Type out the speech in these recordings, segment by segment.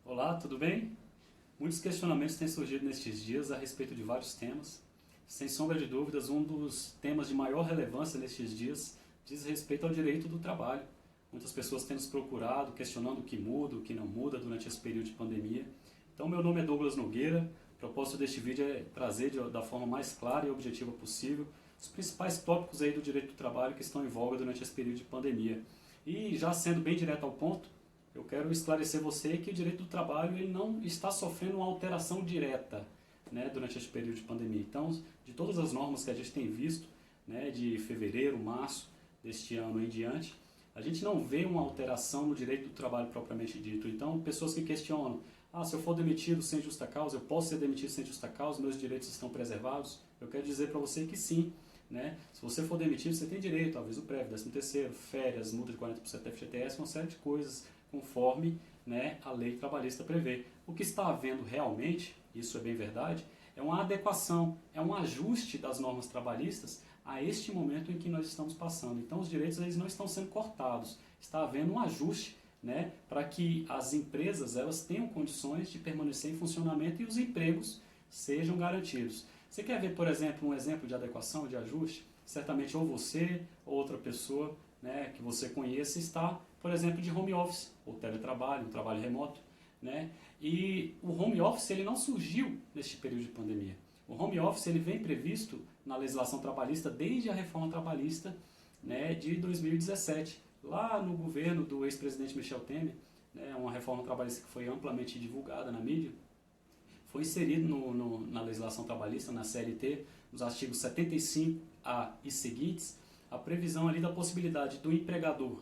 Olá, tudo bem? Muitos questionamentos têm surgido nestes dias a respeito de vários temas. Sem sombra de dúvidas, um dos temas de maior relevância nestes dias diz respeito ao direito do trabalho. Muitas pessoas têm nos procurado, questionando o que muda, o que não muda durante esse período de pandemia. Então, meu nome é Douglas Nogueira. O propósito deste vídeo é trazer da forma mais clara e objetiva possível os principais tópicos aí do direito do trabalho que estão em voga durante esse período de pandemia. E já sendo bem direto ao ponto, eu quero esclarecer você que o direito do trabalho ele não está sofrendo uma alteração direta, né, durante esse período de pandemia. Então, de todas as normas que a gente tem visto, né, de fevereiro, março deste ano em diante, a gente não vê uma alteração no direito do trabalho propriamente dito. Então, pessoas que questionam, se eu for demitido sem justa causa, eu posso ser demitido sem justa causa, meus direitos estão preservados? Eu quero dizer para você que sim. Né? Se você for demitido, você tem direito a aviso prévio, 13º, férias, multa de 40% da FGTS, uma série de coisas, conforme, né, a lei trabalhista prevê. O que está havendo realmente, isso é bem verdade, é uma adequação, é um ajuste das normas trabalhistas a este momento em que nós estamos passando. Então, os direitos eles não estão sendo cortados, está havendo um ajuste, né, para que as empresas elas tenham condições de permanecer em funcionamento e os empregos sejam garantidos. Você quer ver, por exemplo, um exemplo de adequação, de ajuste? Certamente ou você ou outra pessoa, né, que você conheça está, por exemplo, de home office, ou teletrabalho, um trabalho remoto. Né? E o home office ele não surgiu neste período de pandemia. O home office ele vem previsto na legislação trabalhista desde a reforma trabalhista, né, de 2017, lá no governo do ex-presidente Michel Temer, né, uma reforma trabalhista que foi amplamente divulgada na mídia. Foi inserido na legislação trabalhista, na CLT, nos artigos 75A e seguintes, a previsão ali da possibilidade do empregador,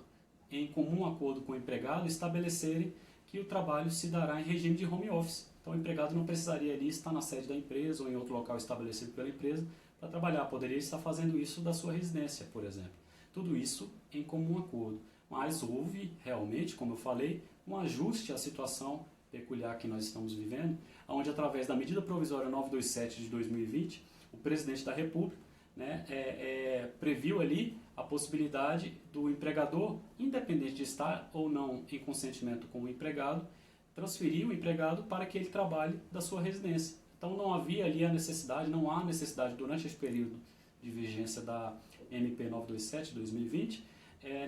em comum acordo com o empregado, estabelecerem que o trabalho se dará em regime de home office. Então o empregado não precisaria ali estar na sede da empresa ou em outro local estabelecido pela empresa para trabalhar, poderia estar fazendo isso da sua residência, por exemplo. Tudo isso em comum acordo. Mas houve realmente, como eu falei, um ajuste à situação peculiar que nós estamos vivendo, onde através da medida provisória 927 de 2020, o presidente da República, né, previu ali a possibilidade do empregador, independente de estar ou não em consentimento com o empregado, transferir o empregado para que ele trabalhe da sua residência. Então não havia ali a necessidade, não há necessidade durante esse período de vigência da MP 927 de 2020,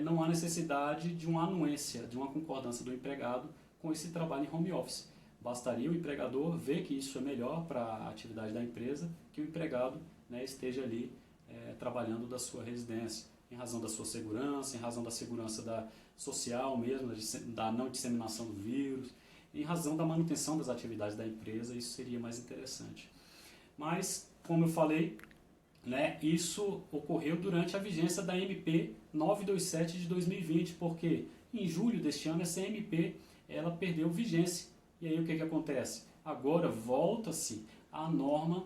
não há necessidade de uma anuência, de uma concordância do empregado com esse trabalho em home office. Bastaria o empregador ver que isso é melhor para a atividade da empresa, que o empregado, né, esteja ali trabalhando da sua residência, em razão da sua segurança, em razão da segurança social mesmo, da não disseminação do vírus, em razão da manutenção das atividades da empresa, isso seria mais interessante. Mas, como eu falei, né, isso ocorreu durante a vigência da MP 927 de 2020, porque em julho deste ano essa MP ela perdeu vigência. E aí o que acontece? Agora volta-se à norma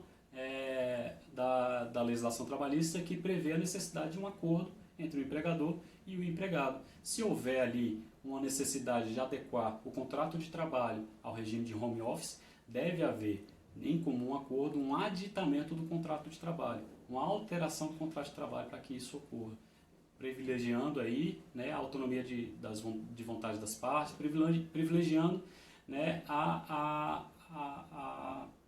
da legislação trabalhista que prevê a necessidade de um acordo entre o empregador e o empregado. Se houver ali uma necessidade de adequar o contrato de trabalho ao regime de home office, deve haver em comum acordo um aditamento do contrato de trabalho, uma alteração do contrato de trabalho para que isso ocorra, privilegiando aí, né, a autonomia de vontade das partes, privilegiando, né, a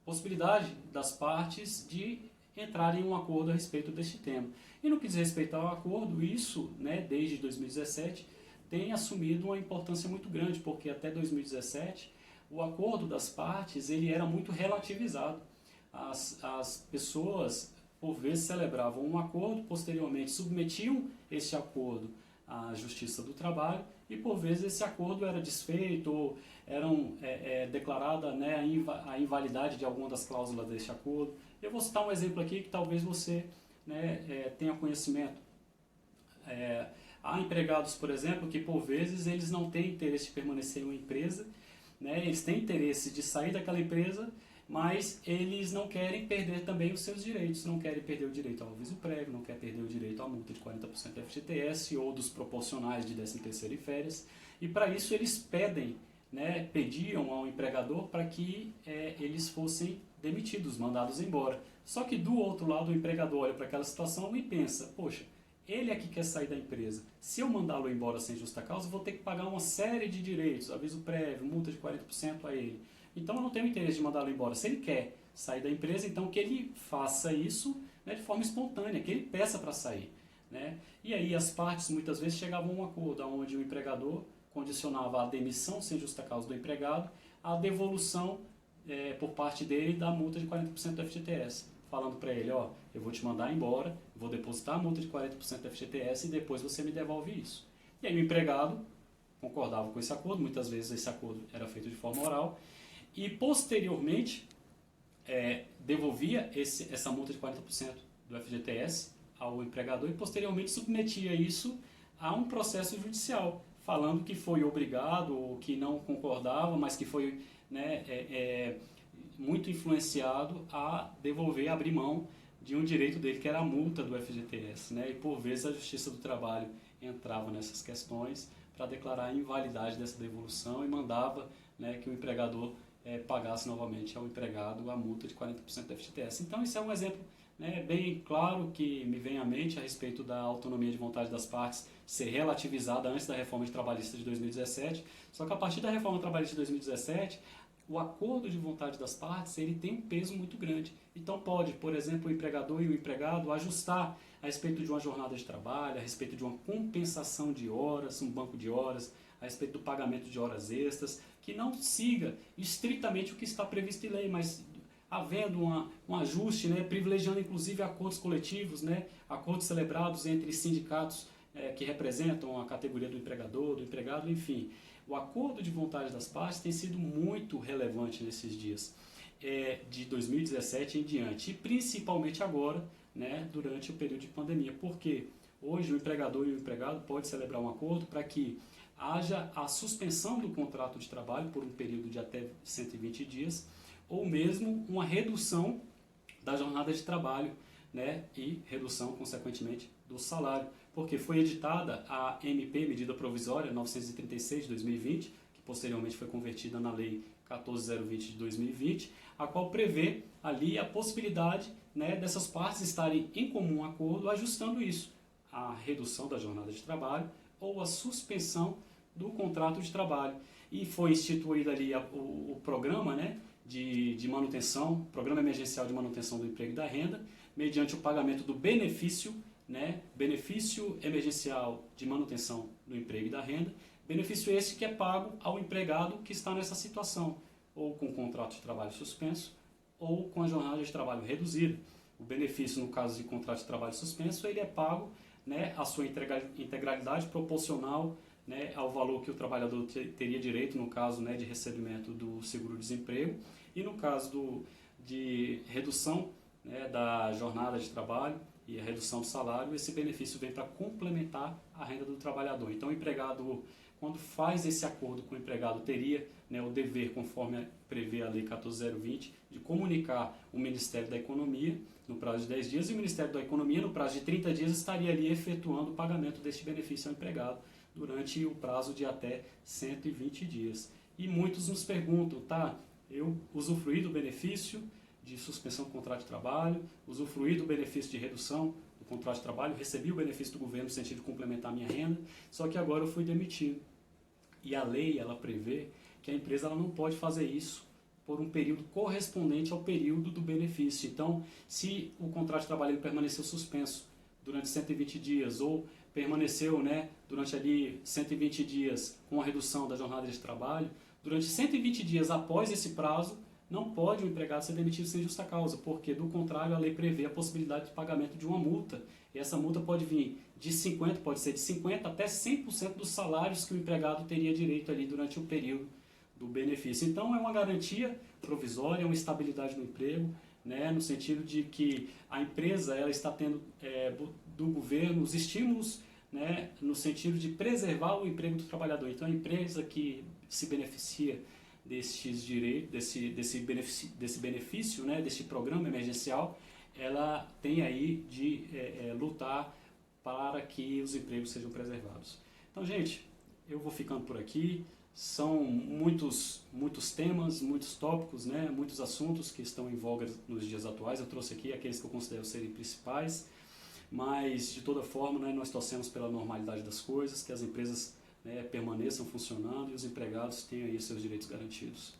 possibilidade das partes de entrarem em um acordo a respeito deste tema. E no que diz respeito ao acordo, isso, né, desde 2017, tem assumido uma importância muito grande, porque até 2017 o acordo das partes ele era muito relativizado. As pessoas, por vezes, celebravam um acordo, posteriormente submetiam esse acordo à Justiça do Trabalho e, por vezes, esse acordo era desfeito ou declarada, né, a invalidade de alguma das cláusulas deste acordo. Eu vou citar um exemplo aqui que talvez você, né, tenha conhecimento. Há empregados, por exemplo, que, por vezes, eles não têm interesse de permanecer em uma empresa, né, eles têm interesse de sair daquela empresa, mas eles não querem perder também os seus direitos, não querem perder o direito ao aviso prévio, não querem perder o direito à multa de 40% da FGTS ou dos proporcionais de 13º e férias, e para isso eles pedem, né, pediam ao empregador para que eles fossem demitidos, mandados embora. Só que do outro lado o empregador olha para aquela situação e pensa, poxa, ele é que quer sair da empresa. Se eu mandá-lo embora sem justa causa, eu vou ter que pagar uma série de direitos, aviso prévio, multa de 40% a ele. Então eu não tenho interesse de mandá-lo embora. Se ele quer sair da empresa, então que ele faça isso, né, de forma espontânea, que ele peça para sair. Né? E aí as partes muitas vezes chegavam a um acordo onde o empregador condicionava a demissão sem justa causa do empregado à devolução por parte dele da multa de 40% do FGTS, falando para ele, ó, eu vou te mandar embora, vou depositar a multa de 40% do FGTS e depois você me devolve isso. E aí o empregado concordava com esse acordo, muitas vezes esse acordo era feito de forma oral, e posteriormente devolvia essa multa de 40% do FGTS ao empregador e posteriormente submetia isso a um processo judicial, falando que foi obrigado ou que não concordava, mas que foi, né, muito influenciado a devolver, abrir mão de um direito dele, que era a multa do FGTS. Né? E por vezes a Justiça do Trabalho entrava nessas questões para declarar a invalidade dessa devolução e mandava, né, que o empregador pagasse novamente ao empregado a multa de 40% do FGTS. Então isso é um exemplo, né, bem claro que me vem à mente a respeito da autonomia de vontade das partes ser relativizada antes da reforma trabalhista de 2017, só que a partir da reforma trabalhista de 2017, o acordo de vontade das partes ele tem um peso muito grande. Então pode, por exemplo, o empregador e o empregado ajustar a respeito de uma jornada de trabalho, a respeito de uma compensação de horas, um banco de horas, a respeito do pagamento de horas extras, que não siga estritamente o que está previsto em lei, mas havendo um ajuste, né, privilegiando inclusive acordos coletivos, né, acordos celebrados entre sindicatos que representam a categoria do empregador, do empregado, enfim. O acordo de vontade das partes tem sido muito relevante nesses dias, de 2017 em diante, e principalmente agora, né, durante o período de pandemia, porque hoje o empregador e o empregado podem celebrar um acordo para que haja a suspensão do contrato de trabalho por um período de até 120 dias, ou mesmo uma redução da jornada de trabalho, né, e redução, consequentemente, do salário, porque foi editada a MP, Medida Provisória 936 de 2020, que posteriormente foi convertida na Lei 14020 de 2020, a qual prevê ali a possibilidade, né, dessas partes estarem em comum acordo ajustando isso, a redução da jornada de trabalho ou a suspensão do contrato de trabalho. E foi instituído ali o programa, né, de manutenção, Programa Emergencial de Manutenção do Emprego e da Renda, mediante o pagamento do benefício, né, benefício emergencial de manutenção do emprego e da renda, benefício esse que é pago ao empregado que está nessa situação, ou com o contrato de trabalho suspenso, ou com a jornada de trabalho reduzida. O benefício, no caso de contrato de trabalho suspenso, ele é pago, né, a sua integralidade proporcional, né, ao valor que o trabalhador teria direito, no caso, né, de recebimento do seguro-desemprego, e no caso de redução, né, da jornada de trabalho e a redução do salário, esse benefício vem para complementar a renda do trabalhador. Então o empregado, quando faz esse acordo com o empregado, teria, né, o dever, conforme prevê a Lei 14020, de comunicar o Ministério da Economia no prazo de 10 dias, e o Ministério da Economia, no prazo de 30 dias, estaria ali efetuando o pagamento deste benefício ao empregado durante o prazo de até 120 dias. E muitos nos perguntam, tá, eu usufruí do benefício de suspensão do contrato de trabalho, usufruí do benefício de redução do contrato de trabalho, recebi o benefício do governo no sentido de complementar a minha renda, só que agora eu fui demitido. E a lei, ela prevê que a empresa ela não pode fazer isso por um período correspondente ao período do benefício. Então, se o contrato de trabalho ele permaneceu suspenso durante 120 dias ou permaneceu, né, durante ali 120 dias com a redução da jornada de trabalho, durante 120 dias após esse prazo, não pode o empregado ser demitido sem justa causa, porque do contrário a lei prevê a possibilidade de pagamento de uma multa. E essa multa pode vir de 50%, pode ser de 50% até 100% dos salários que o empregado teria direito ali durante o período do benefício. Então é uma garantia provisória, uma estabilidade no emprego, né, no sentido de que a empresa ela está tendo do governo os estímulos, né, no sentido de preservar o emprego do trabalhador. Então a empresa que se beneficia destes direitos, desse benefício, né, deste programa emergencial, ela tem aí de lutar para que os empregos sejam preservados. Então, gente, eu vou ficando por aqui. São muitos temas, muitos tópicos, né, muitos assuntos que estão em voga nos dias atuais. Eu trouxe aqui aqueles que eu considero serem principais, mas de toda forma, né, nós torcemos pela normalidade das coisas, que as empresas, né, permaneçam funcionando e os empregados tenham aí seus direitos garantidos.